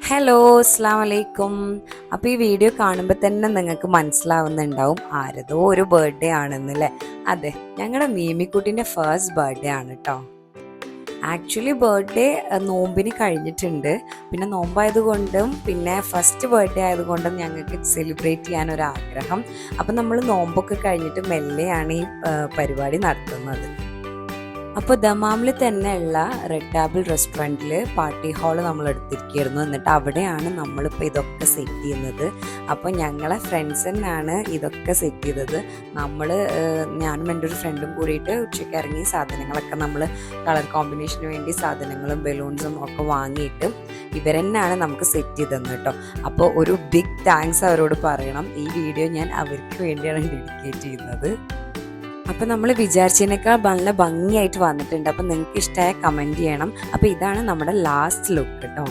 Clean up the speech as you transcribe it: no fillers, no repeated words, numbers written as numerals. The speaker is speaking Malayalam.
ഹലോ, അസ്സാം വലൈക്കും. അപ്പോൾ ഈ വീഡിയോ കാണുമ്പോൾ തന്നെ നിങ്ങൾക്ക് മനസ്സിലാവുന്നുണ്ടാവും ആരതോ ഒരു ബർത്ത്ഡേ ആണെന്നല്ലേ. അതെ, ഞങ്ങളുടെ മീമിക്കുട്ടിൻ്റെ ഫസ്റ്റ് ബർത്ത്ഡേ ആണ് കേട്ടോ. ആക്ച്വലി ബർത്ത്ഡേ നോമ്പിന് കഴിഞ്ഞിട്ടുണ്ട്. പിന്നെ നോമ്പായതുകൊണ്ടും പിന്നെ ഫസ്റ്റ് ബർത്ത്ഡേ ആയതുകൊണ്ടും ഞങ്ങൾക്ക് സെലിബ്രേറ്റ് ചെയ്യാനൊരാഗ്രഹം. അപ്പം നമ്മൾ നോമ്പൊക്കെ കഴിഞ്ഞിട്ട് മെല്ലെയാണ് ഈ പരിപാടി നടത്തുന്നത്. അപ്പോൾ ദമാമിൽ തന്നെയുള്ള റെഡ് ടാബിൾ റെസ്റ്റോറൻറ്റിൽ പാർട്ടി ഹാൾ നമ്മൾ എടുത്തിരിക്കുകയായിരുന്നു. എന്നിട്ട് അവിടെയാണ് നമ്മളിപ്പോൾ ഇതൊക്കെ സെറ്റ് ചെയ്യുന്നത്. അപ്പോൾ ഞങ്ങളെ ഫ്രണ്ട്സ് തന്നെയാണ് ഇതൊക്കെ സെറ്റ് ചെയ്തത്. ഞാനും എൻ്റെ ഒരു ഫ്രണ്ടും കൂടിയിട്ട് ഉച്ചയ്ക്ക് ഇറങ്ങി സാധനങ്ങളൊക്കെ നമ്മൾ കളർ കോമ്പിനേഷന് വേണ്ടി സാധനങ്ങളും ബലൂൺസും ഒക്കെ വാങ്ങിയിട്ട് ഇവരെന്നാണ് നമുക്ക് സെറ്റ് ചെയ്തത് കേട്ടോ. അപ്പോൾ ഒരു ബിഗ് താങ്ക്സ് അവരോട് പറയണം. ഈ വീഡിയോ ഞാൻ അവർക്ക് വേണ്ടിയാണ് ഡെഡിക്കേറ്റ് ചെയ്യുന്നത്. അപ്പം നമ്മൾ വിചാരിച്ചതിനേക്കാൾ നല്ല ഭംഗിയായിട്ട് വന്നിട്ടുണ്ട്. അപ്പം നിങ്ങൾക്ക് ഇഷ്ടമായ കമൻറ്റ് ചെയ്യണം. അപ്പോൾ ഇതാണ് നമ്മുടെ ലാസ്റ്റ് ലുക്ക് കേട്ടോ.